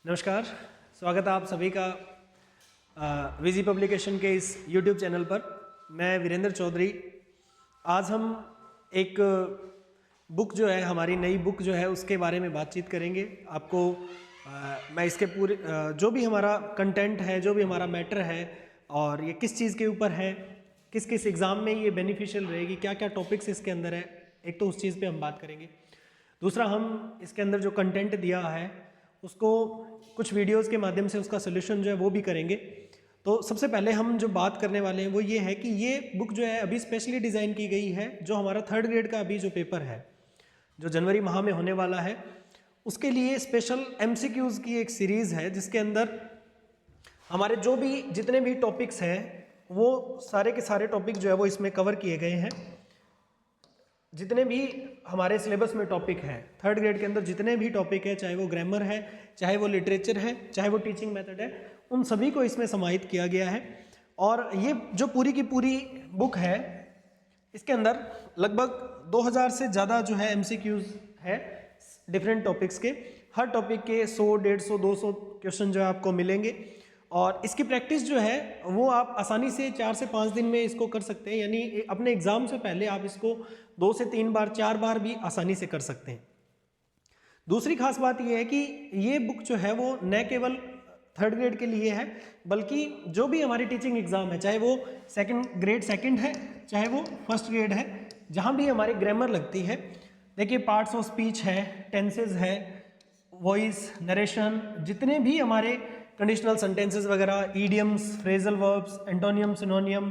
नमस्कार, स्वागत है आप सभी का विजी पब्लिकेशन के इस YouTube चैनल पर। मैं वीरेंद्र चौधरी। आज हम एक बुक जो है, हमारी नई बुक जो है, उसके बारे में बातचीत करेंगे। आपको मैं इसके पूरे जो भी हमारा कंटेंट है, जो भी हमारा मैटर है और ये किस चीज़ के ऊपर है, किस किस एग्ज़ाम में ये बेनिफिशियल रहेगी, क्या क्या टॉपिक्स इसके अंदर है, एक तो उस चीज़ पे हम बात करेंगे। दूसरा, हम इसके अंदर जो कंटेंट दिया है उसको कुछ वीडियोस के माध्यम से उसका सोल्यूशन जो है वो भी करेंगे। तो सबसे पहले हम जो बात करने वाले हैं वो ये है कि ये बुक जो है अभी स्पेशली डिज़ाइन की गई है, जो हमारा 3rd ग्रेड का अभी जो पेपर है, जो जनवरी माह में होने वाला है, उसके लिए स्पेशल MCQs की एक सीरीज़ है, जिसके अंदर हमारे जो भी जितने भी टॉपिक्स हैं वो सारे के सारे टॉपिक जो है वो इसमें कवर किए गए हैं। जितने भी हमारे सिलेबस में टॉपिक है 3rd ग्रेड के अंदर, जितने भी टॉपिक है, चाहे वो ग्रामर है, चाहे वो लिटरेचर है, चाहे वो टीचिंग मेथड है, उन सभी को इसमें समाहित किया गया है। और ये जो पूरी की पूरी बुक है, इसके अंदर लगभग 2000 से ज़्यादा जो है MCQs है डिफरेंट टॉपिक्स के। हर टॉपिक के 100, 150, 200 क्वेश्चन जो है आपको मिलेंगे। और इसकी प्रैक्टिस जो है वो आप आसानी से 4 से 5 दिन में इसको कर सकते हैं, यानी अपने एग्जाम से पहले आप इसको 2 से 3 बार, 4 बार भी आसानी से कर सकते हैं। दूसरी खास बात यह है कि ये बुक जो है वो न केवल 3rd ग्रेड के लिए है, बल्कि जो भी हमारी टीचिंग एग्जाम है, चाहे वो 2nd ग्रेड 2nd है, चाहे वो 1st ग्रेड है, जहाँ भी हमारी ग्रामर लगती है, देखिए पार्ट्स ऑफ स्पीच है, टेंसेज है, वॉइस, नरेशन, जितने भी हमारे कंडीशनल सेंटेंसेस वगैरह, ईडियम्स, फ्रेजल वर्ब्स, एंटोनियम, सिनोनियम,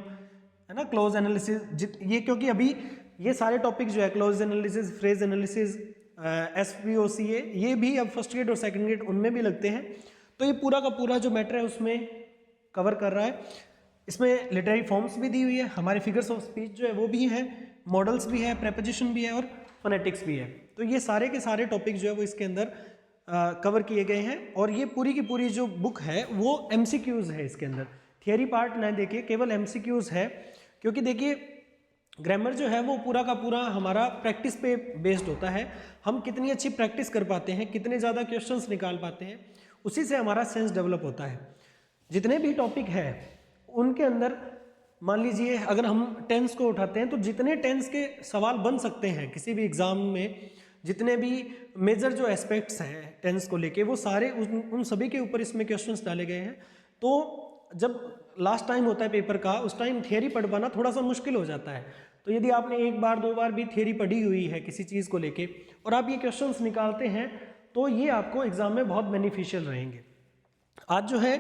है ना, क्लोज एनालिसिस, ये क्योंकि अभी ये सारे टॉपिक जो है, close analysis, phrase analysis, SVOCA, ये भी अब 1st ग्रेड और 2nd ग्रेड उनमें भी लगते हैं। तो ये पूरा का पूरा जो मैटर है उसमें कवर कर रहा है। इसमें लिटरेरी फॉर्म्स भी दी हुई है, हमारे फिगर्स ऑफ स्पीच जो है वो भी है, मॉडल्स भी है, प्रेपोजिशन भी है और फोनेटिक्स भी है। तो ये सारे के सारे टॉपिक जो है वो इसके अंदर कवर किए गए हैं। और ये पूरी की पूरी जो बुक है वो MCQs है। इसके अंदर थियरी पार्ट ना देखिए, केवल MCQs है, क्योंकि देखिए ग्रामर जो है वो पूरा का पूरा हमारा प्रैक्टिस पे बेस्ड होता है। हम कितनी अच्छी प्रैक्टिस कर पाते हैं, कितने ज़्यादा क्वेश्चंस निकाल पाते हैं, उसी से हमारा सेंस डेवलप होता है। जितने भी टॉपिक है उनके अंदर मान लीजिए अगर हम टेंस को उठाते हैं तो जितने टेंस के सवाल बन सकते हैं किसी भी एग्जाम में, जितने भी मेजर जो एस्पेक्ट्स हैं टेंस को लेके, वो सारे उन सभी के ऊपर इसमें क्वेश्चंस डाले गए हैं। तो जब लास्ट टाइम होता है पेपर का, उस टाइम थियरी पढ़ पाना थोड़ा सा मुश्किल हो जाता है। तो यदि आपने 1 बार 2 बार भी थियरी पढ़ी हुई है किसी चीज़ को लेके और आप ये क्वेश्चंस निकालते हैं, तो ये आपको एग्जाम में बहुत बेनिफिशियल रहेंगे। आज जो है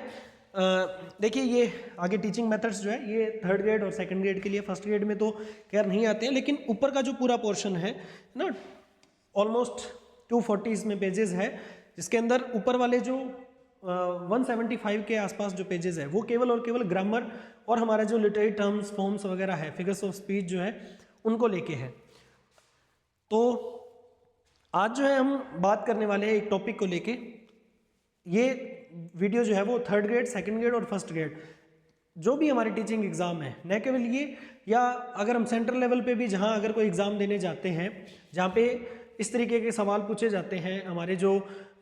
देखिए, ये आगे टीचिंग मेथड्स जो है ये 3rd ग्रेड और 2nd ग्रेड के लिए, 1st ग्रेड में तो खैर नहीं आते हैं, लेकिन ऊपर का जो पूरा पोर्शन है ना, ऑलमोस्ट 240 में पेजेस है, जिसके अंदर ऊपर वाले जो 175 के आसपास जो पेजेस है वो केवल और केवल ग्रामर और हमारा जो लिटरेरी टर्म्स, फॉर्म्स वगैरह है, फिगर्स ऑफ स्पीच जो है उनको लेके है। तो आज जो है हम बात करने वाले हैं एक टॉपिक को लेके। ये वीडियो जो है वो 3rd ग्रेड, 2nd ग्रेड और 1st ग्रेड जो भी हमारे टीचिंग एग्जाम है, न केवल ये, या अगर हम सेंट्रल लेवल पे भी जहाँ अगर कोई एग्जाम देने जाते हैं जहाँ पे इस तरीके के सवाल पूछे जाते हैं हमारे जो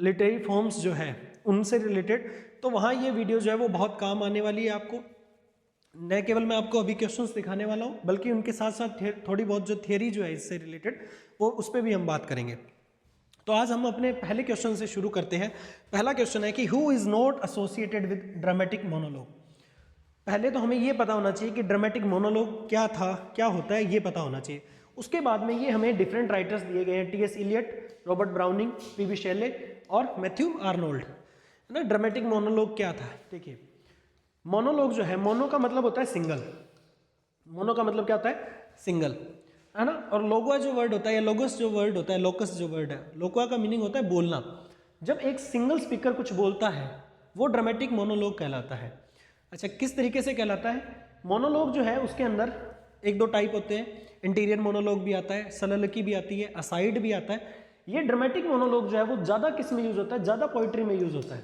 लिटरेरी फॉर्म्स जो है उनसे रिलेटेड, तो वहाँ ये वीडियो जो है वो बहुत काम आने वाली है आपको। न केवल मैं आपको अभी क्वेश्चंस दिखाने वाला हूँ, बल्कि उनके साथ साथ थोड़ी बहुत जो थियरी जो है इससे रिलेटेड वो उस पर भी हम बात करेंगे। तो आज हम अपने पहले क्वेश्चन से शुरू करते हैं। पहला क्वेश्चन है कि who is not associated with dramatic monologue. पहले तो हमें ये पता होना चाहिए कि ड्रामेटिक मोनोलॉग क्या था, क्या होता है, ये पता होना चाहिए। उसके बाद में ये हमें डिफरेंट राइटर्स दिए गए हैं, T.S. Elliot, Robert browning, P.B. शेले और मैथ्यू आर्नोल्ड, है ना। ड्रामेटिक मोनोलॉग क्या था? देखिए, मोनोलॉग जो है, मोनो का मतलब होता है सिंगल, मोनो का मतलब क्या होता है? सिंगल, है ना। और लोगवा जो वर्ड होता है या लोगस जो वर्ड होता है, लोकस जो वर्ड है, लोगवा का मीनिंग होता है बोलना। जब एक सिंगल स्पीकर कुछ बोलता है वो ड्रामेटिक मोनोलॉग कहलाता है। अच्छा, किस तरीके से कहलाता है? मोनोलॉग जो है उसके अंदर 1-2 टाइप होते हैं। इंटीरियर मोनोलॉग भी आता है, सललकी भी आती है, असाइड भी आता है। ये ड्रामेटिक मोनोलॉग जो है वो ज़्यादा किस में यूज होता है? ज़्यादा पोइट्री में यूज होता है,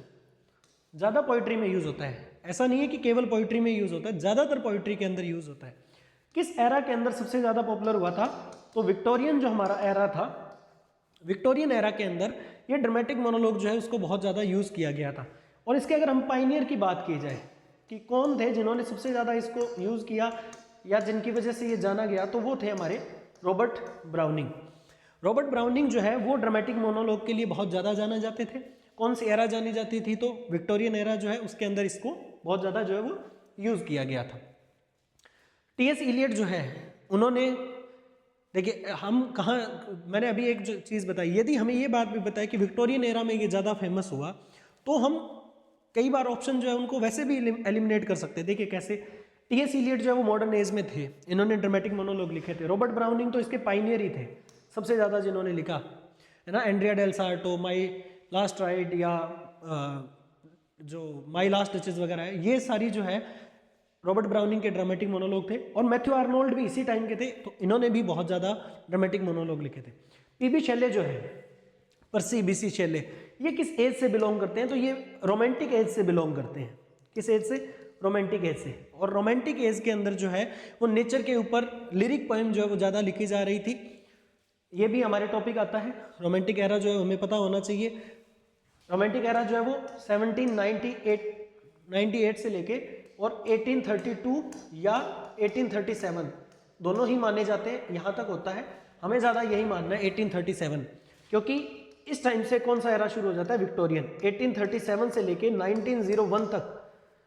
ज़्यादा पोइट्री में यूज होता है। ऐसा नहीं है कि केवल पोइट्री में यूज होता है, ज़्यादातर पोइट्री के अंदर यूज होता है। किस एरा के अंदर सबसे ज़्यादा पॉपुलर हुआ था? तो विक्टोरियन जो हमारा एरा था, विक्टोरियन एरा के अंदर ये ड्रामेटिक मोनोलॉग जो है उसको बहुत ज़्यादा यूज़ किया गया था। और इसके अगर हम पायनियर की बात की जाए कि कौन थे जिन्होंने सबसे ज़्यादा इसको यूज़ किया या जिनकी वजह से ये जाना गया, तो वो थे हमारे रॉबर्ट ब्राउनिंग। रॉबर्ट ब्राउनिंग जो है वो ड्रामेटिक मोनोलॉग के लिए बहुत ज़्यादा जाने जाते थे। कौन सी एरा जानी जाती थी, तो विक्टोरियन एरा जो है उसके अंदर इसको बहुत ज़्यादा जो है वो यूज़ किया गया था। टी.एस. इलियट जो है उन्होंने, देखिए हम कहाँ, मैंने अभी एक जो चीज़ बताई, यदि हमें ये बात भी बताई कि विक्टोरियन एरा में ये ज़्यादा फेमस हुआ, तो हम कई बार ऑप्शन जो है उनको वैसे भी एलिमिनेट कर सकते हैं। देखिए कैसे, टी.एस. इलियट जो है वो मॉडर्न एज में थे, इन्होंने ड्रामेटिक मोनोलॉग लिखे थे। रॉबर्ट ब्राउनिंग तो इसके पाइनियर ही थे, सबसे ज़्यादा जिन्होंने लिखा है ना। Andrea del Sarto, my last ride या जो माई लास्ट डचेस वगैरह है, ये सारी जो है रॉबर्ट ब्राउनिंग के ड्रामेटिक मोनोलॉग थे। और मैथ्यू आर्नोल्ड भी इसी टाइम के थे, तो इन्होंने भी बहुत ज़्यादा ड्रामेटिक मोनोलॉग लिखे थे। पी.बी. शेले जो है, पर्सी बी.सी. शेले, ये किस एज से बिलोंग करते हैं, तो ये रोमांटिक एज से बिलोंग करते हैं। किस एज से? रोमांटिक एज से। और रोमांटिक एज के अंदर जो है वो नेचर के ऊपर लिरिक पोएम जो है वो ज़्यादा लिखी जा रही थी। ये भी हमारे टॉपिक आता है। रोमांटिक एरा जो है हमें पता होना चाहिए। रोमांटिक एरा जो है वो 1798 से लेके और 1832 या 1837 दोनों ही माने जाते हैं, यहाँ तक होता है। हमें ज़्यादा यही मानना है 1837, क्योंकि इस टाइम से कौन सा एरा शुरू हो जाता है? विक्टोरियन। 1837 से लेके 1901 तक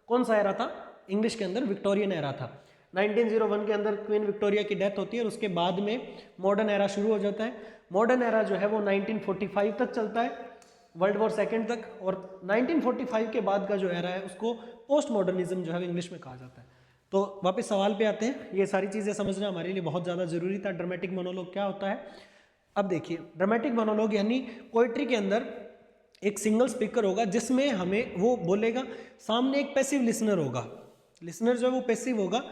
कौन सा एरा था? इंग्लिश के अंदर विक्टोरियन एरा था। 1901 के अंदर क्वीन विक्टोरिया की डेथ होती है और उसके बाद में मॉडर्न एरा शुरू हो जाता है। मॉडर्न एरा जो है वो 1945 तक चलता है, वर्ल्ड वॉर सेकेंड तक। और 1945 के बाद का जो एरा है उसको पोस्ट मॉडर्निज्म जो है इंग्लिश में कहा जाता है। तो वापस सवाल पे आते हैं। ये सारी चीज़ें समझना हमारे लिए बहुत ज़्यादा ज़रूरी था। ड्रामेटिक मोनोलॉग क्या होता है? अब देखिए, ड्रामेटिक मोनोलॉग यानी पोइट्री के अंदर एक सिंगल स्पीकर होगा जिसमें हमें वो बोलेगा, सामने एक पैसिव लिसनर होगा। लिसनर जो है वो पैसिव होगा,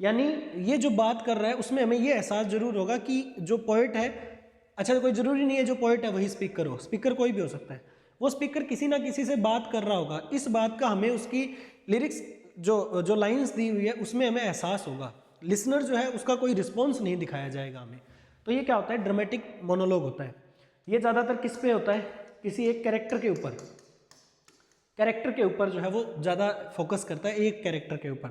यानी ये जो बात कर रहा है उसमें हमें ये एहसास जरूर होगा कि जो पोइट है, अच्छा कोई ज़रूरी नहीं है जो पोइट है वही स्पीकर हो, स्पीकर कोई भी हो सकता है, वो स्पीकर किसी ना किसी से बात कर रहा होगा। इस बात का हमें उसकी लिरिक्स जो लाइंस दी हुई है उसमें हमें एहसास होगा। लिसनर जो है उसका कोई रिस्पॉन्स नहीं दिखाया जाएगा हमें। तो ये क्या होता है? ड्रामेटिक मोनोलॉग होता है। ये ज़्यादातर किस पे होता है? किसी एक कैरेक्टर के ऊपर। कैरेक्टर के ऊपर जो है वो ज़्यादा फोकस करता है, एक कैरेक्टर के ऊपर,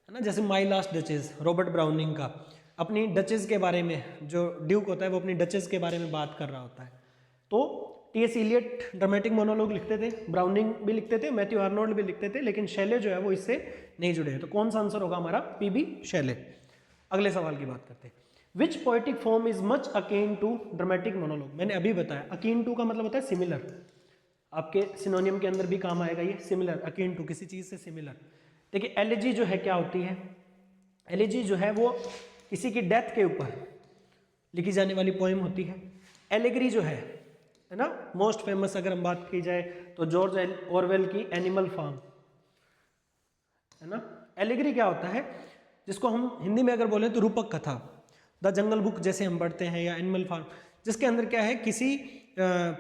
है ना। जैसे my last duchess, Robert browning का अपनी डचेस के बारे में, जो ड्यूक होता है वो अपनी डचेस के बारे में बात कर रहा होता है। तो टी.एस. इलियट ड्रामेटिक मोनोलॉग लिखते थे, ब्राउनिंग भी लिखते थे, मैथ्यू आर्नोल्ड भी लिखते थे, लेकिन शेले जो है वो इससे नहीं जुड़े हैं। तो कौन सा आंसर होगा हमारा? पी.बी. शेले। अगले सवाल की बात करते हैं। Which poetic form is much akin to dramatic monologue? मैंने अभी बताया, अकीन टू का मतलब होता है सिमिलर। आपके सिनोनियम के अंदर भी काम आएगा ये, सिमिलर, अकीन टू, किसी चीज़ से सिमिलर। देखिए एलेजी जो है क्या होती है? एलेजी जो है वो किसी की डेथ के ऊपर लिखी जाने वाली पोएम होती है। एलेगरी जो है ना, मोस्ट फेमस अगर हम बात की जाए तो जॉर्ज ऑरवेल की एनिमल फार्म, है ना। एलेगरी क्या होता है? जिसको हम हिंदी में अगर बोलें तो रूपक कथा, द जंगल बुक जैसे हम पढ़ते हैं, या एनिमल फार्म, जिसके अंदर क्या है, किसी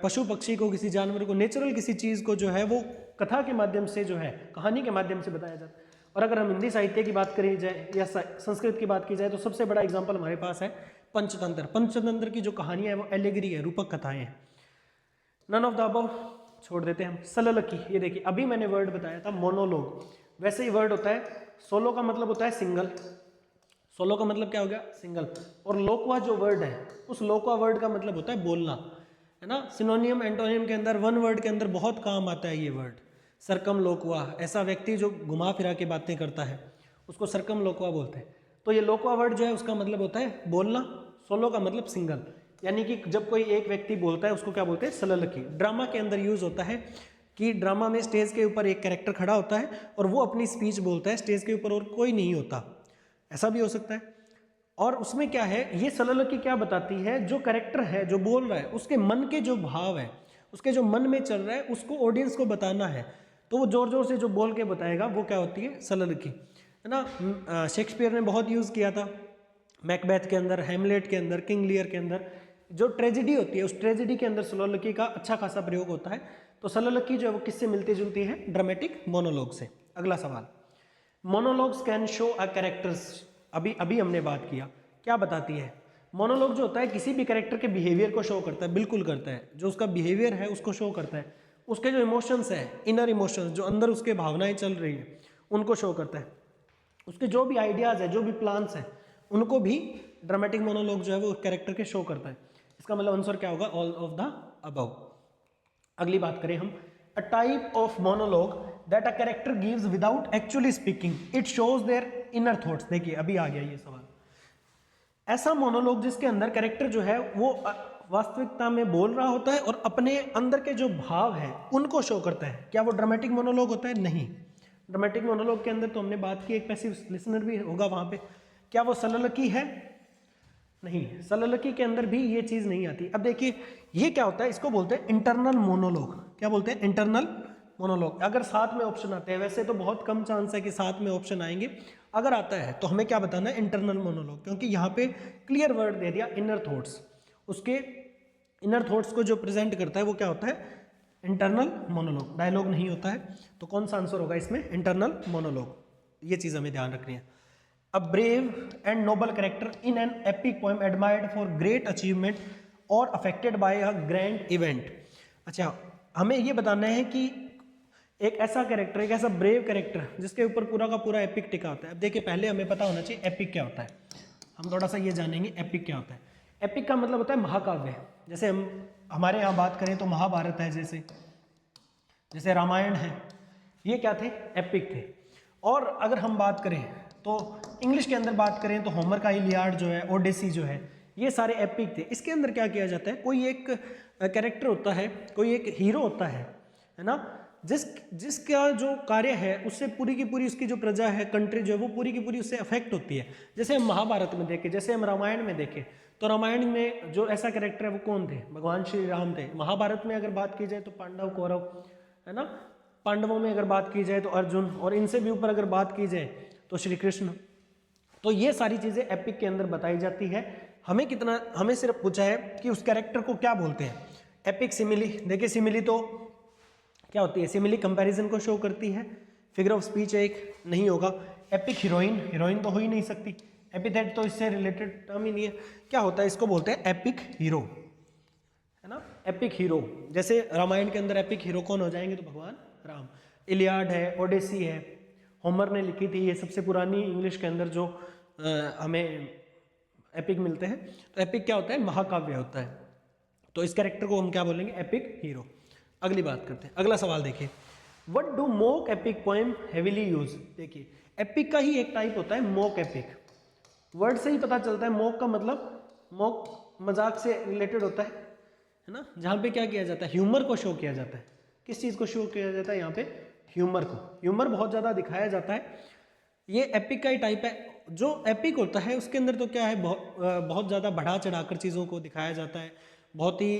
पशु पक्षी को, किसी जानवर को, नेचुरल किसी चीज़ को जो है वो कथा के माध्यम से, जो है कहानी के माध्यम से बताया जाता है। और अगर हम हिंदी साहित्य की बात करी जाए या संस्कृत की बात की जाए तो सबसे बड़ा एग्जाम्पल हमारे पास है पंचतंत्र। पंचतंत्र की जो कहानियाँ है वो एलेगरी है, रूपक कथाएँ हैं। नन ऑफ द अबव छोड़ देते हैं हम। सललकी, ये देखिए अभी मैंने वर्ड बताया था मोनोलॉग, वैसे ही वर्ड होता है। सोलो का मतलब होता है सिंगल, सोलो का मतलब क्या हो गया? सिंगल। और लोकवा जो वर्ड है, उस लोकवा वर्ड का मतलब होता है बोलना, है ना। सिनोनियम एंटोनियम के अंदर वन वर्ड के अंदर बहुत काम आता है ये वर्ड, सरकम लोकवा। ऐसा व्यक्ति जो घुमा फिरा के बातें करता है उसको सरकम लोकवा बोलते हैं। तो ये लोकवा वर्ड जो है उसका मतलब होता है बोलना, सोलो का मतलब सिंगल, यानी कि जब कोई एक व्यक्ति बोलता है उसको क्या बोलते हैं? सललकी। ड्रामा के अंदर यूज होता है कि ड्रामा में स्टेज के ऊपर एक कैरेक्टर खड़ा होता है और वो अपनी स्पीच बोलता है, स्टेज के ऊपर और कोई नहीं होता, ऐसा भी हो सकता है। और उसमें क्या है, ये सललकी क्या बताती है? जो कैरेक्टर है जो बोल रहा है उसके मन के जो भाव है, उसके जो मन में चल रहा है उसको ऑडियंस को बताना है, तो वो जोर जोर से जो बोल के बताएगा वो क्या होती है? सललकी, है ना। शेक्सपियर ने बहुत यूज़ किया था, मैकबेथ के अंदर, हैमलेट के अंदर, किंग लियर के अंदर। जो ट्रेजेडी होती है उस ट्रेजेडी के अंदर सललकी का अच्छा खासा प्रयोग होता है। तो सललकी जो है वो किससे मिलती जुलती है? ड्रामेटिक मोनोलॉग से। अगला सवाल, monologues can show a characters, अभी हमने बात किया, क्या बताती है? मोनोलॉग जो होता है किसी भी कैरेक्टर के बिहेवियर को शो करता है, बिल्कुल करता है, जो उसका बिहेवियर है उसको शो करता है, उसके जो इमोशंस है, इनर इमोशंस, जो अंदर उसके भावनाएं चल रही हैं उनको शो करता है, उसके जो भी आइडियाज़ है, जो भी प्लान्स हैं, उनको भी ड्रामेटिक मोनोलॉग जो है वो कैरेक्टर के शो करता है। इसका मतलब आंसर क्या होगा? All of the above. अगली बात करें हम, a type of monologue that a character gives without actually speaking, it shows their inner thoughts. देखिए अभी आ गया ये सवाल। ऐसा मोनोलॉग जिसके अंदर कैरेक्टर जो है वो वास्तविकता में बोल रहा होता है और अपने अंदर के जो भाव है उनको शो करता है, क्या वो ड्रामेटिक मोनोलॉग होता है? नहीं। ड्रामेटिक मोनोलॉग के अंदर तो हमने बात की एक पैसिव लिसनर भी होगा वहां पे, क्या वो सललकी है? नहीं, सललकी के अंदर भी ये चीज नहीं आती। अब देखिए ये क्या होता है, इसको बोलते हैं इंटरनल मोनोलॉग। क्या बोलते हैं? Internal monologue. अगर साथ में ऑप्शन आते हैं, वैसे तो बहुत कम चांस है कि साथ में ऑप्शन आएंगे, अगर आता है तो हमें क्या बताना है? इंटरनल मोनोलॉग, क्योंकि यहाँ पे क्लियर वर्ड दे दिया इनर थॉट्स, उसके इनर थॉट्स को जो प्रेजेंट करता है वो क्या होता है? Internal monologue. डायलॉग नहीं होता है, तो कौन सा आंसर होगा इसमें? Internal monologue. ये चीज हमें ध्यान रखनी है। A brave and noble character in an epic poem admired for great achievement और affected by a grand event. अच्छा, हमें ये बताना है कि एक ऐसा कैरेक्टर, एक ऐसा ब्रेव कैरेक्टर जिसके ऊपर पूरा का पूरा एपिक टिका होता है। अब देखिए पहले हमें पता होना चाहिए एपिक क्या होता है, हम थोड़ा सा ये जानेंगे एपिक क्या होता है। एपिक का मतलब होता है महाकाव्य। जैसे हम हमारे यहाँ बात करें तो महाभारत है, जैसे रामायण है, ये क्या थे? एपिक थे। और अगर हम बात करें तो इंग्लिश के अंदर बात करें तो होमर का इलियाड जो है, ओडेसी जो है, ये सारे एपिक थे। इसके अंदर क्या किया जाता है, कोई एक कैरेक्टर होता है, कोई एक हीरो होता है ना, जिसका जो कार्य है उससे पूरी की पूरी उसकी जो प्रजा है, कंट्री जो है, वो पूरी की पूरी उससे अफेक्ट होती है। जैसे हम महाभारत में देखें, जैसे हम रामायण में देखें, तो रामायण में जो ऐसा कैरेक्टर है वो कौन थे? भगवान श्री राम थे। महाभारत में अगर बात की जाए तो पांडव कौरव, है ना। पांडवों में अगर बात की जाए तो अर्जुन, और इनसे भी ऊपर अगर बात की जाए तो श्री कृष्ण। तो ये सारी चीजें एपिक के अंदर बताई जाती है। हमें सिर्फ पूछा है कि उस कैरेक्टर को क्या बोलते हैं। एपिक सिमिली, देखिए सिमिली तो क्या होती है? सिमिली कंपैरिजन को शो करती है। फिगर ऑफ स्पीच एक नहीं होगा। एपिक हीरोइन, हीरोइन तो हो ही नहीं सकती। एपिथेट तो इससे रिलेटेड टर्म ही नहीं है। क्या होता है? इसको बोलते हैं एपिक हीरो, है ना। एपिक हीरो, जैसे रामायण के अंदर एपिक हीरो कौन हो जाएंगे? तो भगवान राम। इलियाड है, ओडेसी है, होमर ने लिखी थी, ये सबसे पुरानी इंग्लिश के अंदर जो हमें एपिक मिलते हैं। तो एपिक क्या होता है? महाकाव्य होता है। तो इस कैरेक्टर को हम क्या बोलेंगे? Epic hero. अगली बात करते हैं, अगला सवाल देखिए, what do mock epic poem heavily use. देखिए एपिक का ही एक टाइप होता है मोक एपिक। वर्ड से ही पता चलता है, मोक का मतलब मोक मजाक से रिलेटेड होता है ना, जहाँ पे क्या किया जाता है? ह्यूमर को शो किया जाता है। किस चीज़ को शो किया जाता है यहाँ पे? ह्यूमर को। ह्यूमर बहुत ज़्यादा दिखाया जाता है। ये एपिक का ही टाइप है। जो एपिक होता है उसके अंदर तो क्या है, बहुत ज़्यादा बढ़ा चढ़ाकर चीज़ों को दिखाया जाता है। बहुत ही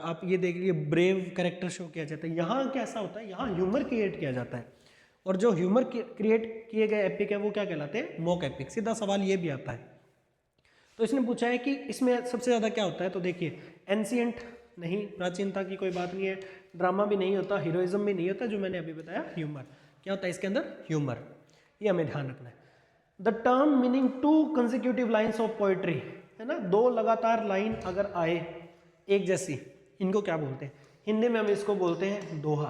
आप ये देखिए ब्रेव कैरेक्टर शो किया जाता है। यहाँ कैसा होता है? यहाँ ह्यूमर क्रिएट किया जाता है, और जो ह्यूमर क्रिएट किए गए एपिक है वो क्या कहलाते हैं? Mock epic. सीधा सवाल ये भी आता है। तो इसने पूछा है कि इसमें सबसे ज़्यादा क्या होता है, तो देखिए एंशिएंट नहीं, प्राचीनता की कोई बात नहीं है, ड्रामा भी नहीं होता, हीरोइज्म भी नहीं होता, जो मैंने अभी बताया ह्यूमर। क्या होता है इसके अंदर? ह्यूमर। ये हमें ध्यान रखना है। The term meaning to consecutive lines of poetry, है ना, दो लगातार लाइन अगर आए एक जैसी, इनको क्या बोलते हैं? हिंदी में हम इसको बोलते हैं दोहा।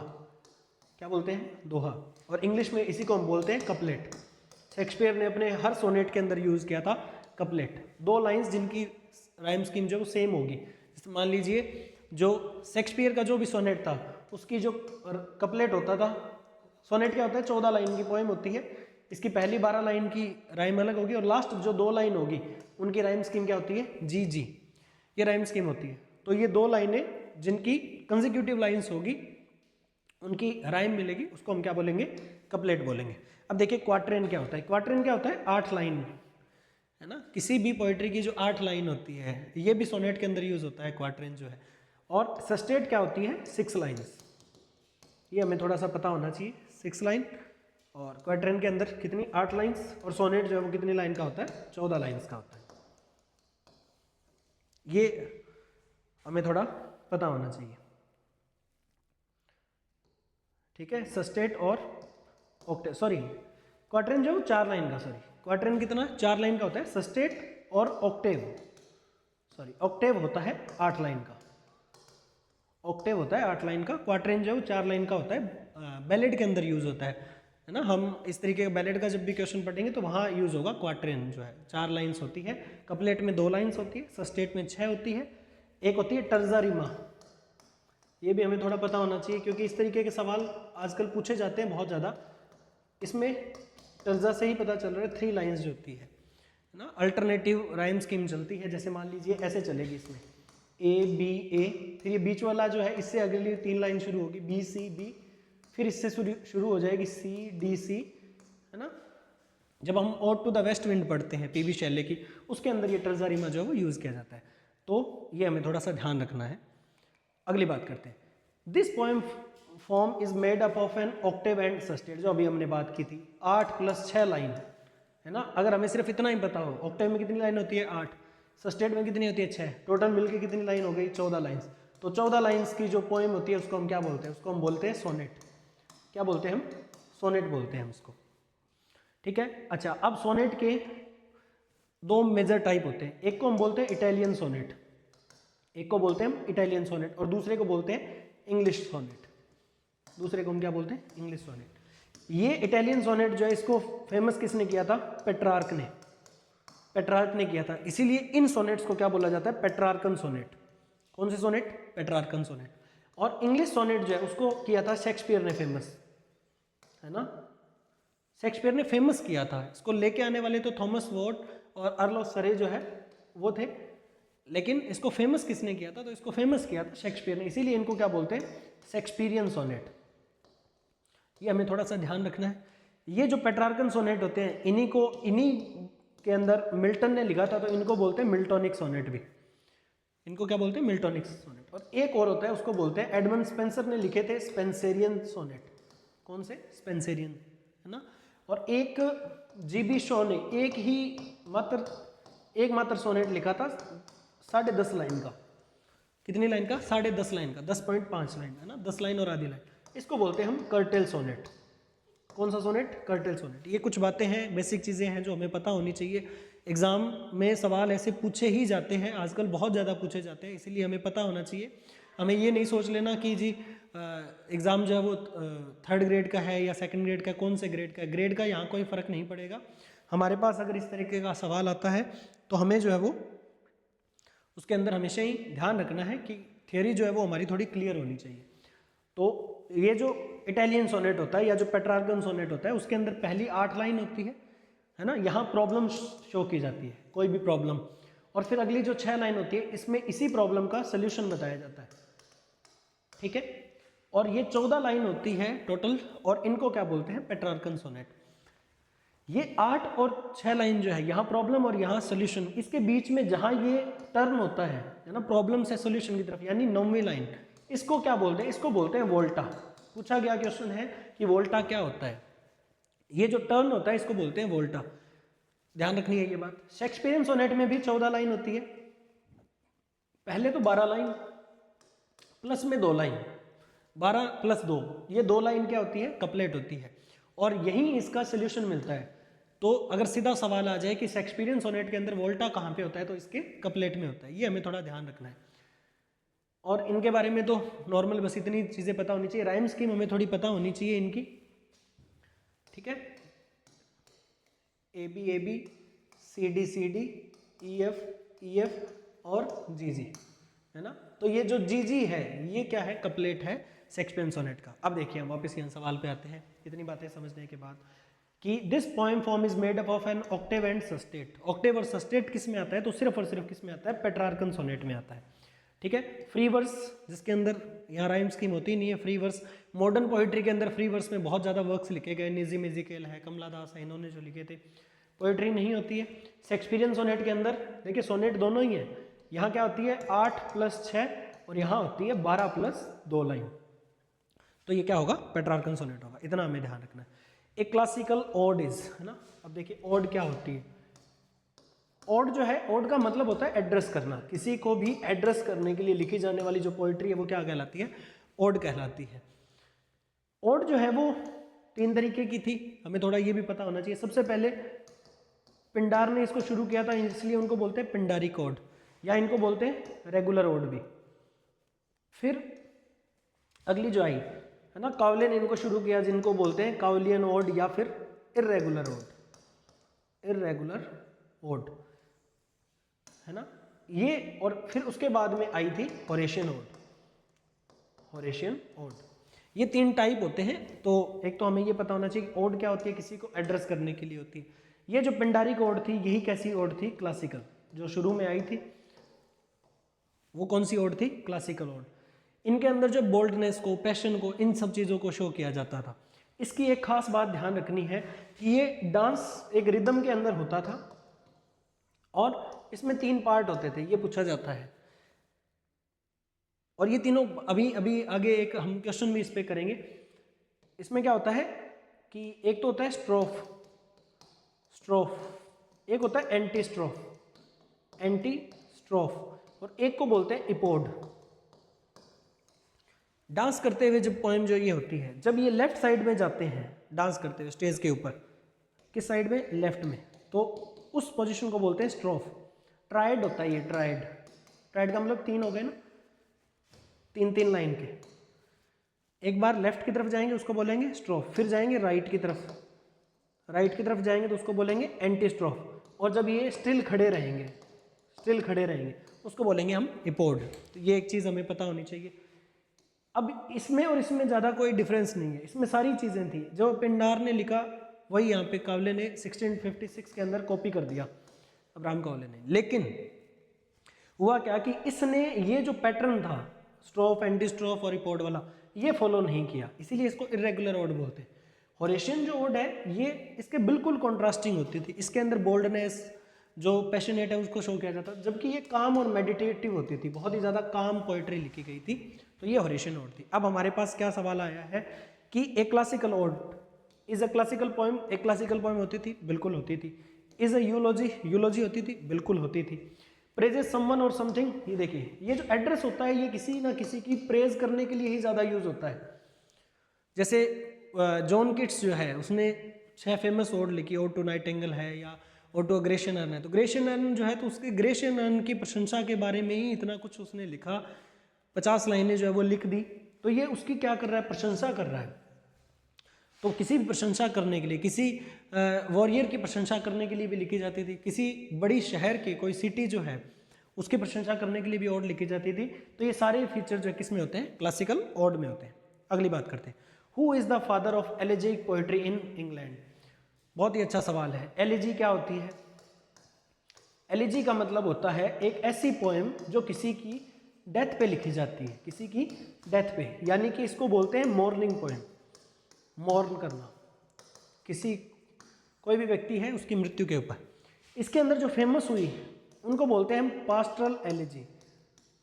क्या बोलते हैं? दोहा। और इंग्लिश में इसी को हम बोलते हैं कपलेट। शेक्सपियर ने अपने हर सोनेट के अंदर यूज किया था कपलेट। दो लाइंस जिनकी राइम स्कीम जो सेम होगी। मान लीजिए जो शेक्सपियर का जो भी सोनेट था उसकी जो कपलेट होता था, सोनेट क्या होता है? 14 लाइन की पोएम होती है। इसकी पहली 12 लाइन की राइम अलग होगी और लास्ट जो 2 लाइन होगी उनकी राइम स्कीम क्या होती है? जी जी, ये राइम स्कीम होती है। तो ये 2 लाइनें जिनकी कंसेक्यूटिव लाइंस होगी उनकी राइम मिलेगी, उसको हम क्या बोलेंगे? कपलेट बोलेंगे। अब देखिए क्वाट्रेन क्या होता है? क्वाट्रेन क्या होता है? 8 लाइन, है ना। किसी भी पोएट्री की जो 8 लाइन होती है, ये भी सोनेट के अंदर यूज होता है क्वाट्रेन जो है। और सस्टेट क्या होती है? 6 लाइन्स। ये हमें थोड़ा सा पता होना चाहिए, 6 लाइन। और क्वाट्रेन के अंदर कितनी? 8 लाइन्स। और सोनेट जो है वो कितनी लाइन का होता है? 14 लाइन्स का होता है। ये हमें थोड़ा पता होना चाहिए, ठीक है। सस्टेट और ऑक्टेव, सॉरी क्वाट्रेन जो 4 लाइन का, सॉरी क्वाट्रेन कितना? 4 लाइन का होता है। सस्टेट और ऑक्टेव सॉरी ऑक्टेव होता है 8 लाइन का, ऑक्टेव होता है 8 लाइन का, क्वार्टेन जो है वो 4 लाइन का होता है, बैलेड के अंदर यूज होता है ना। हम इस तरीके का बैलेड का जब भी क्वेश्चन पढ़ेंगे तो वहाँ यूज होगा क्वार्टेन जो है, 4 लाइन्स होती है, कपलेट में 2 लाइन्स होती है, सस्टेट में 6 होती है, एक होती है टर्जा रिमा। ये भी हमें थोड़ा पता होना चाहिए क्योंकि इस तरीके के सवाल आजकल पूछे जाते हैं बहुत ज़्यादा। इसमें टर्जा से ही पता चल रहा है 3 लाइन्स जो होती है ना, अल्टरनेटिव राइम स्कीम चलती है। जैसे मान लीजिए ऐसे चलेगी इसमें A B A, फिर ये बीच वाला जो है इससे अगली 3 लाइन शुरू होगी B C B, फिर इससे शुरू हो जाएगी C D C, है ना। जब हम ode to the west wind पढ़ते हैं पीबी शैले की, उसके अंदर ये टर्जा रिमा जो है वो यूज़ किया जाता है, तो ये हमें थोड़ा सा ध्यान रखना है। अगली बात करते हैं, this poem form is made up of an octave and sestet, जो अभी हमने बात की थी 8 + 6 लाइन, है ना। अगर हमें सिर्फ इतना ही पता हो, ऑक्टेव में कितनी लाइन होती है 8, सस्टेट में कितनी होती है 6, टोटल मिलके कितनी लाइन हो गई 14 लाइन्स। तो 14 लाइन्स की जो पोएम होती है उसको हम क्या बोलते हैं, उसको हम बोलते हैं सोनेट। क्या बोलते हैं हम, सोनेट बोलते हैं उसको, ठीक है। अच्छा, अब सोनेट के 2 मेजर टाइप होते हैं, एक को हम बोलते हैं इटालियन सोनेट, एक को बोलते हैं हम इटालियन सोनेट, और दूसरे को बोलते हैं इंग्लिश सोनेट। दूसरे को हम क्या बोलते हैं, इंग्लिश सोनेट। ये इटालियन सोनेट जो है इसको फेमस किसने किया था, पेट्रार्क ने, पेट्रार्क ने किया था, इसीलिए इन सोनेट्स को क्या बोला जाता है, पेट्रार्कन सोनेट। कौन से सोनेट, पेट्रार्कन सोनेट। और इंग्लिश सोनेट जो है उसको किया था शेक्सपियर ने फेमस, है ना, शेक्सपियर ने फेमस किया था। इसको लेके आने वाले तो थॉमस वॉट और अर्ल ऑफ सरे जो है वो थे, लेकिन इसको फेमस किसने किया था, तो इसको फेमस किया था शेक्सपियर ने, इसीलिए इनको क्या बोलते हैं, शेक्सपियरियन सोनेट। ये हमें थोड़ा सा ध्यान रखना है। ये जो पेट्रार्कन सोनेट होते हैं इन्हीं के अंदर मिल्टन ने लिखा था, तो इनको बोलते हैं मिल्टोनिक सोनेट भी, इनको क्या बोलते हैं, मिल्टोनिक सोनेट। और एक और होता है उसको बोलते हैं, एडमंड स्पेंसर ने लिखे थे स्पेंसेरियन सोनेट। कौन से, स्पेंसेरियन, है ना। और एक जीबी शॉ ने एक मात्र सोनेट लिखा था 10.5 लाइन का। कितनी लाइन का, 10.5 लाइन का, 10.5 लाइन, है ना, 10 लाइन और आधी लाइन। इसको बोलते हैं हम कर्टेल सोनेट। कौन सा सोनेट, कर्टेल सोनेट। ये कुछ बातें हैं, बेसिक चीज़ें हैं जो हमें पता होनी चाहिए। एग्जाम में सवाल ऐसे पूछे ही जाते हैं, आजकल बहुत ज़्यादा पूछे जाते हैं, इसीलिए हमें पता होना चाहिए। हमें ये नहीं सोच लेना कि जी एग्ज़ाम जो है वो 3rd ग्रेड का है या 2nd ग्रेड का, कौन से ग्रेड का, ग्रेड का यहाँ कोई फ़र्क नहीं पड़ेगा। हमारे पास अगर इस तरीके का सवाल आता है तो हमें जो है वो उसके अंदर हमेशा ही ध्यान रखना है कि थियोरी जो है वो हमारी थोड़ी क्लियर होनी चाहिए। तो ये जो इटालियन सोनेट होता है या जो पेट्रार्कन सोनेट होता है उसके अंदर पहली 8 लाइन होती है ना, यहाँ प्रॉब्लम शो की जाती है, कोई भी प्रॉब्लम, और फिर अगली जो 6 लाइन होती है इसमें इसी प्रॉब्लम का सोल्यूशन बताया जाता है, ठीक है। और ये 14 लाइन होती है टोटल, और इनको क्या बोलते हैं, पेट्रार्कन सोनेट। ये 8 और 6 लाइन जो है, यहाँ प्रॉब्लम और यहाँ सोल्यूशन, इसके बीच में जहाँ ये टर्न होता है ना, प्रॉब्लम से सोल्यूशन की तरफ, यानी 9वीं लाइन, इसको क्या बोलते हैं, इसको बोलते हैं वोल्टा। पूछा गया क्वेश्चन है कि वोल्टा क्या होता है, ये जो टर्न होता है इसको बोलते हैं वोल्टा। ध्यान रखनी है ये बात। शेक्सपियरियन सोनेट में भी 14 लाइन होती है, पहले तो 12 लाइन प्लस में 2 लाइन, 12 + 2, ये 2 लाइन क्या होती है, कपलेट होती है, और यहीं इसका सोल्यूशन मिलता है। तो अगर सीधा सवाल आ जाए कि शेक्सपियरियन सोनेट के अंदर वोल्टा कहाँ पे होता है, तो इसके कपलेट में होता है, ये हमें थोड़ा ध्यान रखना है। और इनके बारे में तो नॉर्मल बस इतनी चीज़ें पता होनी चाहिए, राइम स्कीम हमें थोड़ी पता होनी चाहिए इनकी, ठीक है। AB CD CD EF और GG, है ना। तो ये जो GG है ये क्या है, कपलेट है शेक्सपियरियन सोनेट का। अब देखिए हम वापस यहाँ सवाल पे आते हैं, इतनी बातें समझने के बाद कि this poem form is made up of an octave and sestet. Octave और सस्टेट किस में आता है, तो सिर्फ और सिर्फ किस में आता है, पेट्रार्कन सोनेट में आता है, ठीक है। फ्री वर्स जिसके अंदर यहाँ राइम स्कीम होती नहीं है, फ्री वर्स। मॉडर्न पोइट्री के अंदर फ्री वर्स में बहुत ज़्यादा वर्क्स लिखे गए, निजी मिजिकेल है, कमला दास है, इन्होंने जो लिखे थे। पोइट्री नहीं होती है। शेक्सपियरियन सोनेट के अंदर देखिए सोनेट दोनों ही है, यहाँ क्या होती है 8 + 6 और यहाँ होती है 12 + 2 लाइन, तो ये क्या होगा, पेट्रार्कन सोनेट होगा, इतना हमें ध्यान रखना है। एक क्लासिकल ओड इज, है ना। अब देखिए ओड क्या होती है, ओड जो है, ओड का मतलब होता है एड्रेस करना, किसी को भी एड्रेस करने के लिए लिखी जाने वाली जो पोइट्री है वो क्या कहलाती है, ओड कहलाती है। ओड जो है वो 3 तरीके की थी, हमें थोड़ा ये भी पता होना चाहिए। सबसे पहले पिंडार ने इसको शुरू किया था, इसलिए उनको बोलते हैं पिंडारिक ओड। या इनको बोलते हैं रेगुलर ओड भी। फिर अगली जो आई है ना, काउले ने इनको शुरू किया, जिनको बोलते हैं काउलियन ओड या फिर इर्रेगुलर ओड, इर्रेगुलर ओड, है ना ये। और फिर उसके बाद में आई थी होरेशियन ओड, होरेशियन ओड। ये 3 टाइप होते हैं। तो एक तो हमें ये पता होना चाहिए कि ओड क्या होती है, किसी को एड्रेस करने के लिए होती है। ये जो पिंडारिक ओड थी, यही कैसी ओड थी, क्लासिकल, जो शुरू में आई थी वो कौन सी ओड थी, क्लासिकल ओड। इनके अंदर जो बोल्डनेस को, पैशन को, इन सब चीज़ों को शो किया जाता था। इसकी एक खास बात ध्यान रखनी है कि ये डांस एक रिदम के अंदर होता था और इसमें 3 पार्ट होते थे, ये पूछा जाता है। और ये तीनों अभी अभी आगे एक हम क्वेश्चन भी इस पे करेंगे। इसमें क्या होता है कि एक तो होता है स्ट्रोफ, स्ट्रोफ, एक होता है एंटी स्ट्रोफ, एंटी स्ट्रोफ, और एक को बोलते हैं इपोड। डांस करते हुए जब पोएम जो ये होती है, जब ये लेफ्ट साइड में जाते हैं डांस करते हुए स्टेज के ऊपर, किस साइड में, लेफ्ट में, तो उस पोजीशन को बोलते हैं स्ट्रोफ। ट्राइड होता है ये, ट्राइड, ट्राइड का मतलब 3 हो गए ना, 3-3 लाइन के। एक बार लेफ्ट की तरफ जाएंगे उसको बोलेंगे स्ट्रोफ, फिर जाएंगे राइट की तरफ, राइट की तरफ जाएंगे तो उसको बोलेंगे एंटी स्ट्रोफ, और जब ये स्टिल खड़े रहेंगे, स्टिल खड़े रहेंगे, उसको बोलेंगे हम इपोड। तो ये एक चीज़ हमें पता होनी चाहिए। अब इसमें और इसमें ज़्यादा कोई डिफरेंस नहीं है, इसमें सारी चीज़ें थी जो पिंडार ने लिखा वही यहाँ पे कावले ने 1656 के अंदर कॉपी कर दिया, अब्राहम कावले ने। लेकिन हुआ क्या कि इसने ये जो पैटर्न था स्ट्रोफ, एंटी स्ट्रोफ और इपोड वाला, ये फॉलो नहीं किया, इसीलिए इसको इरेगुलर ओड बोलते हैं। होरेशियन जो ओड है ये इसके बिल्कुल कॉन्ट्रास्टिंग होती थी, इसके अंदर बोल्डनेस जो पैशनेट है उसको शो किया जाता, जबकि ये काम और मेडिटेटिव होती थी, बहुत ही ज़्यादा काम पोइट्री लिखी गई थी। तो ये होरेशियन ओड थी। अब हमारे पास क्या सवाल आया है कि a classical ode is a classical poem, एक क्लासिकल पोएम होती थी, बिल्कुल होती थी। इज अ यूलॉजी, यूलॉजी होती थी, बिल्कुल होती थी। प्रेजेस समवन और समथिंग, ये देखिए ये जो एड्रेस होता है ये किसी ना किसी की प्रेज करने के लिए ही ज़्यादा यूज होता है। जैसे जॉन किट्स जो है उसने 6 फेमस ओड लिखी, ओड टू नाइटिंगेल है या ओड टू ग्रेशियन है। तो ग्रेशियन जो है तो उसके ग्रेशियन की प्रशंसा के बारे में ही इतना कुछ उसने लिखा, 50 लाइनें जो है वो लिख दी। तो ये उसकी क्या कर रहा है, प्रशंसा कर रहा है। तो किसी भी प्रशंसा करने के लिए, किसी वॉरियर की प्रशंसा करने के लिए भी लिखी जाती थी, किसी बड़ी शहर की कोई सिटी जो है उसकी प्रशंसा करने के लिए भी ओड लिखी जाती थी। तो ये सारे फीचर जो है किस में होते हैं, क्लासिकल ओड में होते हैं। अगली बात करते हैं, who is the father of elegiac poetry in England. बहुत ही अच्छा सवाल है। एलिजी क्या होती है? एलिजी का मतलब होता है एक ऐसी पोएम जो किसी की डेथ पे लिखी जाती है, किसी की डेथ पे, यानी कि इसको बोलते हैं मॉर्निंग पोएम, मॉर्न करना, किसी कोई भी व्यक्ति है उसकी मृत्यु के ऊपर। इसके अंदर जो फेमस हुई उनको बोलते हैं हम pastoral elegy,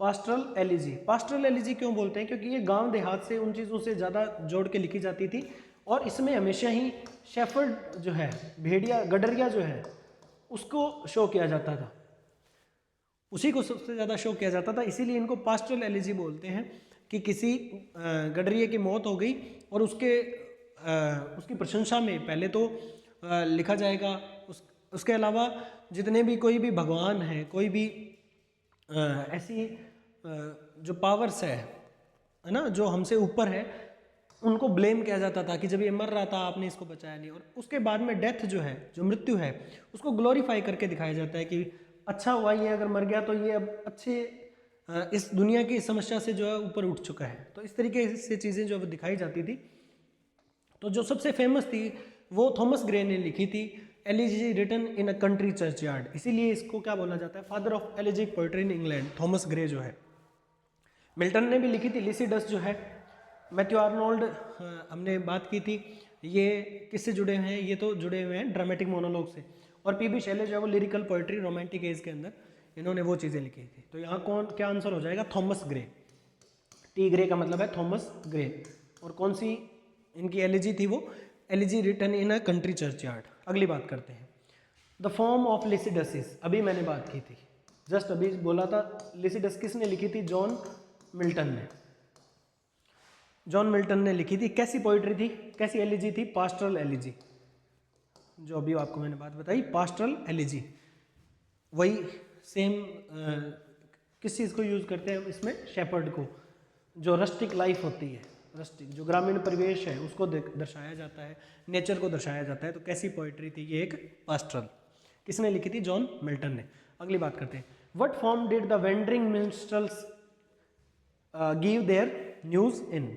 pastoral elegy. Pastoral elegy क्यों बोलते हैं? क्योंकि ये गांव देहात से उन चीज़ों से ज़्यादा जोड़ के लिखी जाती थी और इसमें हमेशा ही शेफर्ड जो है, भेड़िया गडरिया जो है उसको शो किया जाता था, उसी को सबसे ज़्यादा शो किया जाता था। इसीलिए इनको पास्टरल एलिजी बोलते हैं कि किसी गडरिये की मौत हो गई और उसकी प्रशंसा में पहले तो लिखा जाएगा, उसके अलावा जितने भी कोई भी भगवान है, कोई भी ऐसी जो पावर्स है ना, जो हमसे ऊपर है, उनको ब्लेम किया जाता था कि जब ये मर रहा था आपने इसको बचाया नहीं। और उसके बाद में डेथ जो है, जो मृत्यु है, उसको ग्लोरीफाई करके दिखाया जाता है कि अच्छा हुआ ये अगर मर गया तो ये अब अच्छे इस दुनिया की समस्या से जो है ऊपर उठ चुका है। तो इस तरीके से चीज़ें जो दिखाई जाती थी। तो जो सबसे फेमस थी वो थॉमस ग्रे ने लिखी थी, elegy written in a country churchyard. इसीलिए इसको क्या बोला जाता है, father of elegiac poetry in England, Thomas Gray जो है। मिल्टन ने भी लिखी थी, लिसिडस जो है। मैथ्यू आर्नोल्ड हमने बात की थी, ये किससे जुड़े हुए हैं? ये तो जुड़े हुए हैं ड्रामेटिक मोनोलॉग से। और पीबी शैले जो है वो लिरिकल पोएट्री, रोमांटिक एज के अंदर इन्होंने वो चीज़ें लिखी थी। तो यहाँ कौन क्या आंसर हो जाएगा? Thomas Gray. टी ग्रे का मतलब है थॉमस ग्रे। और कौन सी इनकी एलिजी थी? वो elegy written in a country churchyard. अगली बात करते हैं, द फॉर्म ऑफ लिसिडसिस। अभी मैंने बात की थी, जस्ट अभी बोला था। लिसिडस किसने लिखी थी? जॉन मिल्टन ने। जॉन मिल्टन ने लिखी थी। कैसी पोइट्री थी, कैसी एलिजी थी? पास्टरल एलिजी, जो अभी आपको मैंने बात बताई, पास्टरल एलिजी। वही सेम किस चीज़ को यूज़ करते हैं हम इसमें? शेपर्ड को। जो रस्टिक लाइफ होती है, रस्टिक जो ग्रामीण परिवेश है उसको दर्शाया जाता है, नेचर को दर्शाया जाता है। तो कैसी पोइट्री थी ये? एक पास्टरल। किसने लिखी थी? जॉन मिल्टन ने। अगली बात करते हैं, what form did the wandering minstrels give their news in?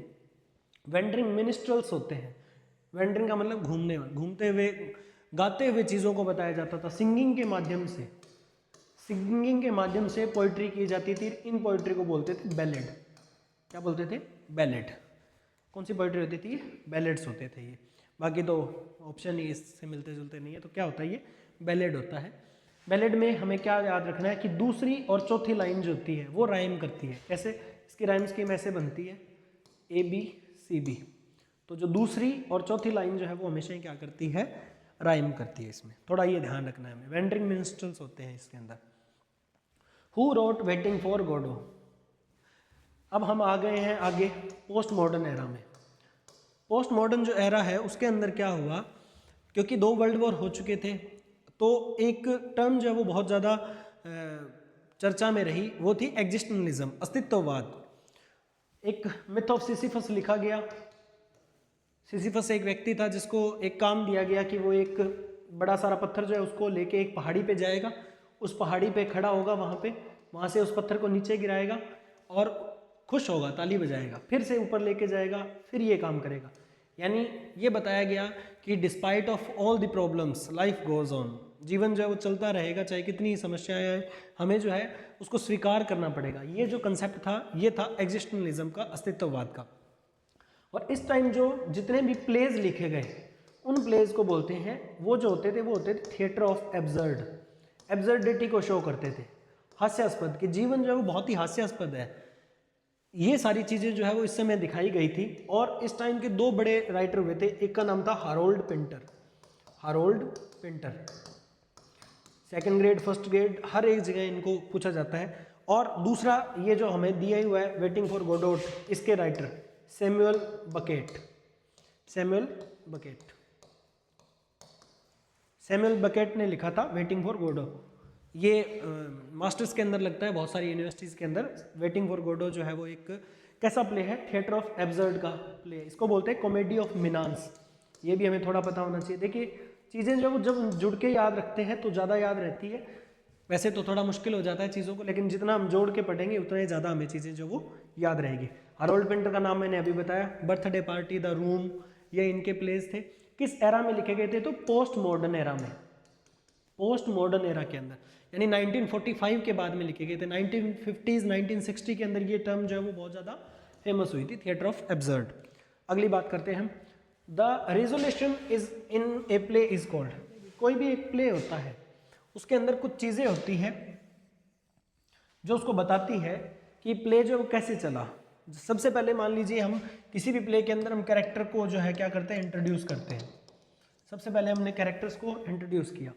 Wandering minstrels होते हैं, वेंडरिंग का मतलब घूमने, घूमते हुए गाते हुए चीज़ों को बताया जाता था। सिंगिंग के माध्यम से, सिंगिंग के माध्यम से पोइट्री की जाती थी। इन पोइट्री को बोलते थे बैलेड। क्या बोलते थे? बैलेड। कौन सी पोइट्री होती थी? बैलेड्स होते थे ये। बाकी तो ऑप्शन ही इससे मिलते जुलते नहीं है। तो क्या होता है? ये बैलेड होता है। बैलेड में हमें क्या याद रखना है कि दूसरी और चौथी लाइन जो होती है वो राइम करती है। कैसे? इसकी राइम स्कीम ऐसे बनती है, ए बी सी बी। तो जो दूसरी और चौथी लाइन जो है वो हमेशा ही क्या करती है? राइम करती है। इसमें थोड़ा ये ध्यान रखना है हमें। वेंडरिंग मिनिस्ट्रल्स होते हैं इसके अंदर। Who wrote waiting for Godot? अब हम आ गए हैं आगे पोस्ट मॉडर्न एरा में। पोस्ट मॉडर्न जो एरा है उसके अंदर क्या हुआ, क्योंकि 2 वर्ल्ड वॉर हो चुके थे तो एक टर्म जो है वो बहुत ज़्यादा चर्चा में रही, वो थी एग्जिस्टेंशलिज्म, अस्तित्ववाद। एक मिथ ऑफ सिसिफस लिखा गया। सिसिफस एक व्यक्ति था जिसको एक काम दिया गया कि वो एक बड़ा सारा पत्थर जो है उसको लेके एक पहाड़ी पे जाएगा, उस पहाड़ी पे खड़ा होगा, वहाँ से उस पत्थर को नीचे गिराएगा और खुश होगा, ताली बजाएगा, फिर से ऊपर लेके जाएगा, फिर ये काम करेगा। यानी ये बताया गया कि despite of all the problems life goes on. जीवन जो है वो चलता रहेगा, चाहे कितनी समस्याएं आए, हमें जो है उसको स्वीकार करना पड़ेगा। ये जो कंसेप्ट था ये था एग्जिस्टेंशलिज्म का, अस्तित्ववाद का। और इस टाइम जो जितने भी प्लेज लिखे गए उन प्लेज को बोलते हैं, वो जो होते थे वो होते थे थिएटर ऑफ एब्सर्ड। एब्सर्डिटी को शो करते थे, हास्यास्पद, कि जीवन जो है वो बहुत ही हास्यास्पद है। ये सारी चीज़ें जो है वो इस समय दिखाई गई थी। और इस टाइम के 2 बड़े राइटर हुए थे। एक का नाम था Harold Pinter. Harold Pinter, 2nd grade 1st grade हर एक जगह इनको पूछा जाता है। और दूसरा ये जो हमें दिया हुआ है वेटिंग फॉर गोडोट, इसके writer Samuel bucket. Samuel bucket, Samuel bucket ने लिखा था वेटिंग फॉर गोडो। ये मास्टर्स के अंदर लगता है बहुत सारी यूनिवर्सिटीज़ के अंदर। वेटिंग फॉर गोडो जो है वो एक कैसा प्ले है? थिएटर ऑफ एब्सर्ड का प्ले। इसको बोलते हैं कॉमेडी ऑफ मिनांस। ये भी हमें थोड़ा पता होना चाहिए। देखिए चीज़ें जब जुड़ के याद रखते हैं तो ज़्यादा याद रहती है। वैसे तो थोड़ा मुश्किल हो जाता है चीज़ों को, लेकिन जितना हम जोड़ के पढ़ेंगे उतना ही ज़्यादा हमें चीज़ें जो वो याद रहेगी। हारोल्ड पिंटर का नाम मैंने अभी बताया। बर्थडे पार्टी, द रूम, ये इनके प्लेस थे। किस एरा में लिखे गए थे? तो पोस्ट मॉडर्न एरा में, पोस्ट मॉडर्न एरा के अंदर, यानी 1945 के बाद में लिखे गए थे। 1950s 1960 के अंदर ये टर्म जो है वो बहुत ज़्यादा फेमस हुई थी, थिएटर ऑफ एब्सर्ड। अगली बात करते हैं हम, the resolution is in a play is called. कोई भी एक प्ले होता है उसके अंदर कुछ चीज़ें होती हैं जो उसको बताती है कि प्ले जो है वो कैसे चला। सबसे पहले मान लीजिए हम किसी भी प्ले के अंदर हम कैरेक्टर को जो है क्या करते हैं? इंट्रोड्यूस करते हैं। सबसे पहले हमने कैरेक्टर्स को इंट्रोड्यूस किया,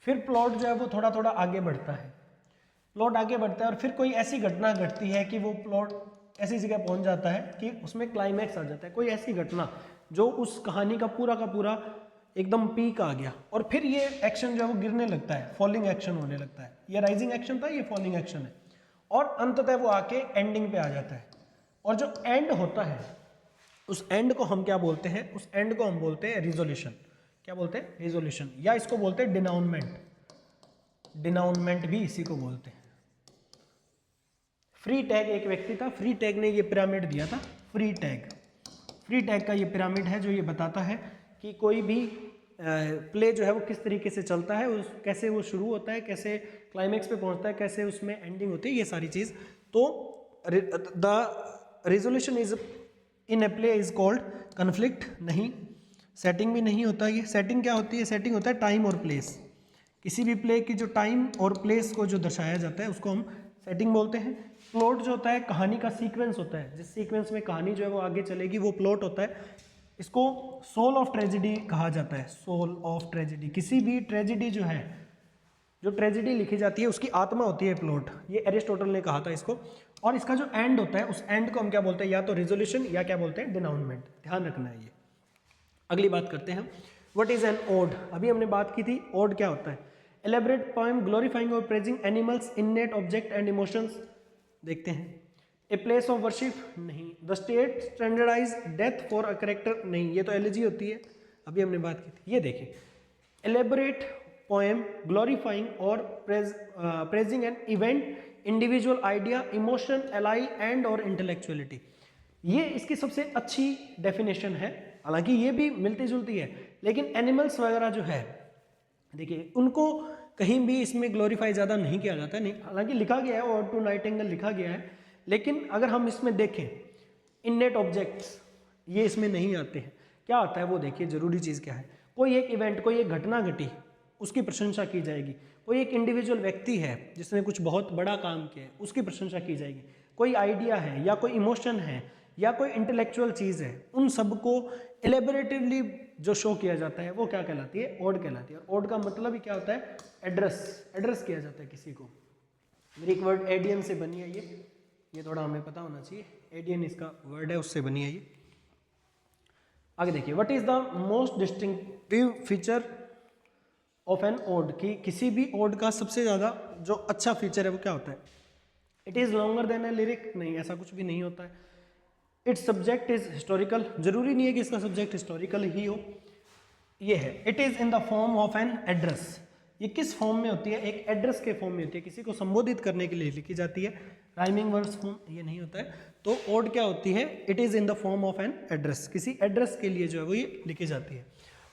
फिर प्लॉट जो है वो थोड़ा थोड़ा आगे बढ़ता है। प्लॉट आगे बढ़ता है और फिर कोई ऐसी घटना घटती है कि वो प्लॉट ऐसी जगह पहुंच जाता है कि उसमें क्लाइमैक्स आ जाता है। कोई ऐसी घटना जो उस कहानी का पूरा एकदम पीक आ गया, और फिर ये एक्शन जो है वो गिरने लगता है, फॉलिंग एक्शन होने लगता है। ये राइजिंग एक्शन था, ये फॉलिंग एक्शन है, और अंततः वो आके एंडिंग पे आ जाता है। और जो एंड होता है उस एंड को हम क्या बोलते हैं? उस एंड को हम बोलते हैं रिजोल्यूशन। क्या बोलते हैं? रिजोल्यूशन, या इसको बोलते हैं डिनाउनमेंट। डिनाउनमेंट भी इसी को बोलते हैं। फ्री टैग एक व्यक्ति था, फ्री टैग ने ये पिरामिड दिया था। फ्री टैग, फ्री टैग का ये पिरामिड है जो ये बताता है कि कोई भी प्ले जो है वो किस तरीके से चलता है, कैसे वो शुरू होता है, कैसे क्लाइमैक्स पे पहुंचता है, कैसे उसमें एंडिंग होती है, ये सारी चीज़। तो the resolution is in a play is called conflict. नहीं, सेटिंग भी नहीं होता। ये सेटिंग क्या होती है? सेटिंग होता है टाइम और प्लेस। किसी भी प्ले की जो टाइम और प्लेस को जो दर्शाया जाता है उसको हम सेटिंग बोलते हैं। प्लॉट जो होता है कहानी का सीक्वेंस होता है, जिस सीक्वेंस में कहानी जो है वो आगे चलेगी वो प्लॉट होता है। इसको सोल ऑफ ट्रेजेडी कहा जाता है। सोल ऑफ ट्रेजेडी, किसी भी ट्रेजेडी जो है, जो ट्रेजेडी लिखी जाती है उसकी आत्मा होती है प्लॉट। ये एरिस्टोटल ने कहा था इसको। और इसका जो एंड होता है उस एंड को हम क्या बोलते हैं? या तो रिजोल्यूशन या क्या बोलते हैं? डिनाउनमेंट। ध्यान रखना है ये। अगली बात करते हैं, व्हाट इज एन ओड। अभी हमने बात की थी ओड क्या होता है। एलेबरेट पोएम ग्लोरीफाइंग और praising animals, innate object and emotions, देखते हैं। ए प्लेस ऑफ वर्शिप नहीं। The state standardize death for a character नहीं, ये तो एलिजी होती है, अभी हमने बात की थी। ये देखें, एलेबोरेट पोएम ग्लोरीफाइंग और praising an event, individual idea, emotion, ally and और इंटेलेक्चुअलिटी। ये इसकी सबसे अच्छी डेफिनेशन है। हालांकि ये भी मिलती जुलती है, लेकिन एनिमल्स वगैरह जो है देखिए उनको कहीं भी इसमें ग्लोरीफाई ज़्यादा नहीं किया जाता है, नहीं, हालांकि लिखा गया है और टू नाइटिंगेल लिखा गया है, लेकिन अगर हम इसमें देखें इननेट ऑब्जेक्ट्स ये इसमें नहीं आते हैं। क्या आता है वो देखिए, जरूरी चीज़ क्या है। कोई एक इवेंट, कोई एक घटना घटी, उसकी प्रशंसा की जाएगी। कोई एक इंडिविजुअल व्यक्ति है जिसने कुछ बहुत बड़ा काम किया है, उसकी प्रशंसा की जाएगी। कोई आइडिया है या कोई इमोशन है या कोई इंटेलेक्चुअल चीज़ है, उन सबको एलेबोरेटिवली जो शो किया जाता है वो क्या कहलाती है, ओड कहलाती है। और ओड का मतलब ही क्या होता है, एड्रेस किया जाता है किसी को। ग्रीक वर्ड एडियन से बनी है ये थोड़ा हमें पता होना चाहिए। एडियन इसका वर्ड है, उससे बनी है ये। आगे देखिए, what is the most distinctive feature of an ode, कि किसी भी ओड का सबसे ज़्यादा जो अच्छा फीचर है वो क्या होता है। It is longer than A lyric नहीं, ऐसा कुछ भी नहीं होता है। इट्स सब्जेक्ट इज हिस्टोरिकल, जरूरी नहीं है कि इसका सब्जेक्ट हिस्टोरिकल ही हो। ये है, it is in the form of an address, ये किस फॉर्म में होती है, एक एड्रेस के फॉर्म में होती है, किसी को संबोधित करने के लिए लिखी जाती है। राइमिंग वर्ड्स फॉर्म ये नहीं होता है। तो ओड क्या होती है, it is in the form of an address, किसी एड्रेस के लिए जो है वो ये लिखी जाती है।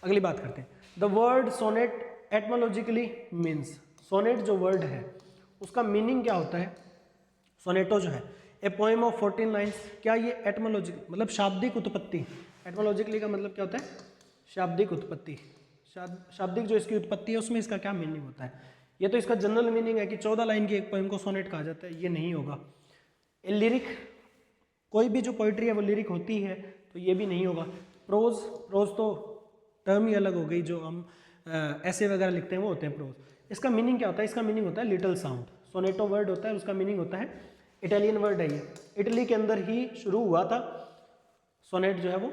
अगली बात करते हैं, the word sonnet etymologically means, sonnet जो वर्ड है उसका मीनिंग क्या होता है। सोनेटो जो है ए पोएम ऑफ 14 लाइन्स, क्या ये एटमोलॉजिक मतलब शाब्दिक उत्पत्ति, एटमोलॉजिकली का मतलब क्या होता है, शाब्दिक उत्पत्ति। शाब्दिक जो इसकी उत्पत्ति है उसमें इसका क्या मीनिंग होता है। ये तो इसका जनरल मीनिंग है कि 14 लाइन की एक पोएम को सोनेट कहा जाता है, ये नहीं होगा। ए लिरिक, कोई भी जो पोइट्री है वो लिरिक होती है, तो ये भी नहीं होगा। प्रोज तो टर्म ही अलग हो गई, जो हम ऐसे वगैरह लिखते हैं वो होते हैं प्रोज। इसका मीनिंग क्या होता है, इसका मीनिंग होता है लिटिल साउंड। सोनेटो वर्ड होता है, उसका मीनिंग होता है, इटालियन वर्ड है ये, इटली के अंदर ही शुरू हुआ था सोनेट जो है वो,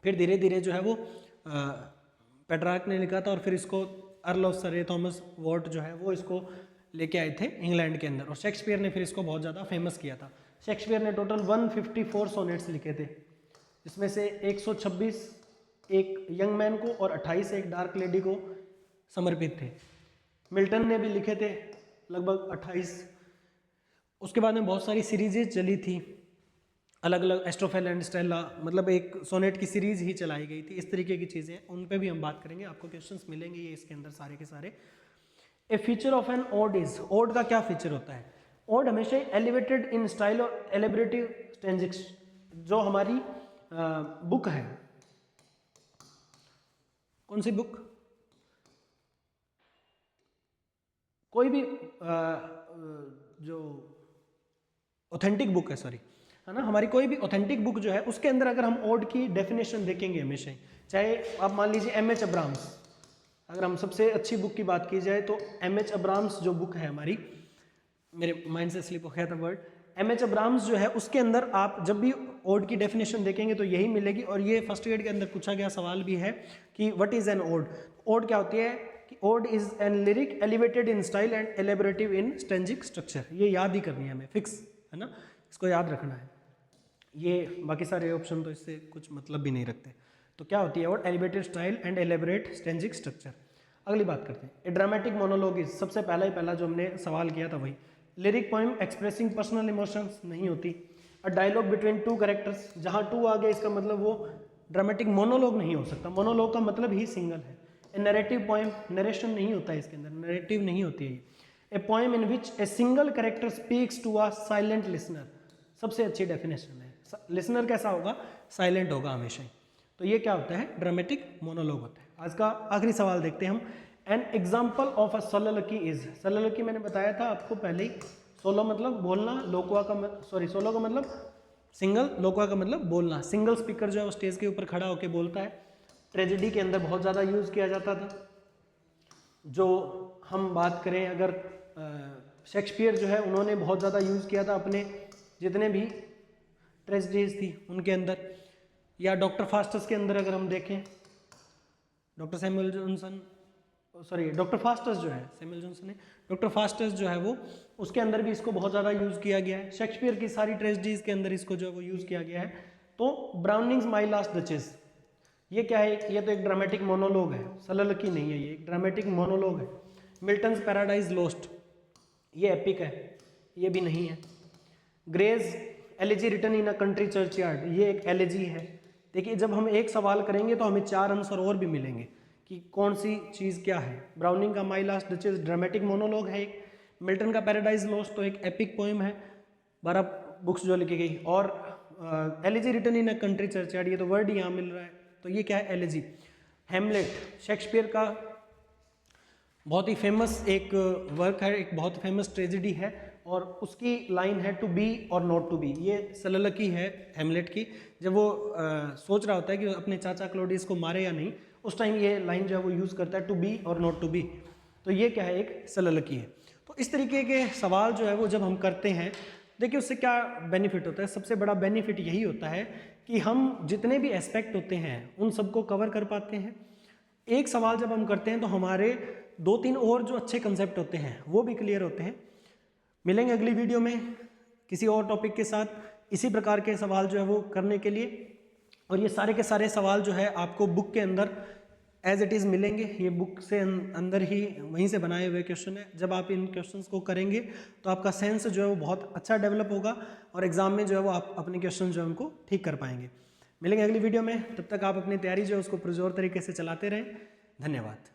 फिर धीरे धीरे जो है वो पेट्रार्क ने लिखा था और फिर इसको अर्ल ऑफ सरे थॉमस वॉट जो है वो इसको लेके आए थे इंग्लैंड के अंदर, और शेक्सपियर ने फिर इसको बहुत ज़्यादा फेमस किया था। शेक्सपियर ने टोटल 154 सोनेट्स लिखे थे, जिसमें से 126 एक यंग मैन को और 28 एक डार्क लेडी को समर्पित थे। मिल्टन ने भी लिखे थे लगभग 28। उसके बाद में बहुत सारी सीरीजेज चली थी अलग अलग, एस्ट्रोफेल एंड स्टेला, मतलब एक सोनेट की सीरीज ही चलाई गई थी। इस तरीके की चीज़ें उन पे भी हम बात करेंगे, आपको क्वेश्चंस मिलेंगे ये इसके अंदर सारे के सारे। A feature of an ode is, ode का क्या फीचर होता है। ओड हमेशा एलिवेटेड इन स्टाइल और एलिबरेटिव स्टेंजिक्स। जो हमारी बुक है, कौन सी बुक, कोई भी जो ऑथेंटिक बुक है, सॉरी, है ना, हमारी कोई भी ऑथेंटिक बुक जो है उसके अंदर अगर हम ओड की डेफिनेशन देखेंगे हमेशा ही, चाहे आप मान लीजिए एम.एच. अब्राम्स, अगर हम सबसे अच्छी बुक की बात की जाए तो एम.एच. अब्राम्स जो बुक है हमारी, मेरे माइंड से स्लिप हो गया था वर्ड, एम.एच. अब्राम्स जो है उसके अंदर आप जब भी ओड की डेफिनेशन देखेंगे तो यही मिलेगी। और ये फर्स्ट ग्रेड के अंदर पूछा गया सवाल भी है कि what is an ode. Ode क्या होती है कि ode is an lyric elevated in style and elaborative in stanzaic structure. ये याद ही करनी है हमें, फिक्स है ना, इसको याद रखना है। ये बाकी सारे ऑप्शन तो इससे कुछ मतलब भी नहीं रखते। तो क्या होती है ode, elevated style and elaborate stanzaic structure. अगली बात करते हैं, ए ड्रामेटिक मोनोलॉग इज, सबसे पहला जो हमने सवाल किया था वही। Lyric poem expressing personal emotions नहीं होती। A dialogue between two characters, जहाँ टू आ गया इसका मतलब वो ड्रामेटिक मोनोलॉग नहीं हो सकता, मोनोलॉग का मतलब ही सिंगल है। ए नरेटिव पोएम, नरेशन नहीं होता है इसके अंदर, नरेटिव नहीं होती है ये। A poem in which a single character speaks to a silent listener, सबसे अच्छी डेफिनेशन है। लिसनर कैसा होगा, साइलेंट होगा हमेशा ही। तो ये क्या होता है, ड्रामेटिक मोनोलॉग होता है। आज का आखिरी सवाल देखते हैं हम, an example of a soliloquy is. Soliloquy मैंने बताया था आपको पहले ही, सोलो मतलब बोलना, लोकवा का सोलो का मतलब सिंगल, लोकवा का मतलब बोलना। सिंगल स्पीकर जो है वो स्टेज के ऊपर खड़ा होकर बोलता है। ट्रेजेडी के अंदर बहुत ज़्यादा यूज़ किया जाता था। जो हम बात करें अगर शेक्सपियर जो है उन्होंने बहुत ज़्यादा यूज़ किया था अपने जितने भी ट्रेजेडीज थी उनके अंदर। या डॉक्टर फास्टस के अंदर अगर हम देखें, doctor Samuel Johnson sorry doctor Faustus जो है, सैमुअल जॉनसन ने डॉक्टर फास्टस जो है वो, उसके अंदर भी इसको बहुत ज़्यादा यूज़ किया गया है। शेक्सपियर की सारी ट्रेजेडीज़ के अंदर इसको जो है वो यूज़ किया गया है। तो ब्राउनिंग्स माई लास्ट डचेस, ये क्या है? ये तो एक ड्रामेटिक मोनोलॉग है, सललकी नहीं है, ये एक ड्रामेटिक मोनोलॉग है। मिल्टन्स पैराडाइज लॉस्ट, ये एपिक है, ये भी नहीं है। Gray's elegy written in a country churchyard, ये एक एलिजी है। देखिए जब हम एक सवाल करेंगे तो हमें 4 आंसर और भी मिलेंगे कि कौन सी चीज़ क्या है। ब्राउनिंग का my last duchess dramatic monologue है एक, मिल्टन का पैराडाइज लॉस्ट तो एक एपिक पोएम है, 12 बुक्स जो लिखी गई। और elegy written in a country churchyard, ये तो वर्ड यहाँ मिल रहा है, तो ये क्या है? एलिजी। हेमलेट शेक्सपियर का बहुत ही फेमस एक वर्क है, एक बहुत फेमस ट्रेजेडी है, और उसकी लाइन है टू बी और नॉट टू बी। ये सललकी है हेमलेट की, जब वो सोच रहा होता है कि अपने चाचा क्लोडियस को मारे या नहीं, उस टाइम ये लाइन जो है वो यूज़ करता है, टू बी और नॉट टू बी। तो ये क्या है? एक सललकी है। तो इस तरीके के सवाल जो है वो जब हम करते हैं, देखिए उससे क्या बेनिफिट होता है? सबसे बड़ा बेनिफिट यही होता है कि हम जितने भी एस्पेक्ट होते हैं उन सबको कवर कर पाते हैं। एक सवाल जब हम करते हैं तो हमारे 2-3 और जो अच्छे कंसेप्ट होते हैं वो भी क्लियर होते हैं। मिलेंगे अगली वीडियो में किसी और टॉपिक के साथ, इसी प्रकार के सवाल जो है वो करने के लिए। और ये सारे के सारे सवाल जो है आपको बुक के अंदर एज इट इज़ मिलेंगे। ये बुक से अंदर ही वहीं से बनाए हुए क्वेश्चन है। जब आप इन क्वेश्चंस को करेंगे तो आपका सेंस जो है वो बहुत अच्छा डेवलप होगा, और एग्जाम में जो है वो आप अपने क्वेश्चन जो है उनको ठीक कर पाएंगे। मिलेंगे अगली वीडियो में, तब तक आप अपनी तैयारी जो है उसको पुरजोर तरीके से चलाते रहें। धन्यवाद।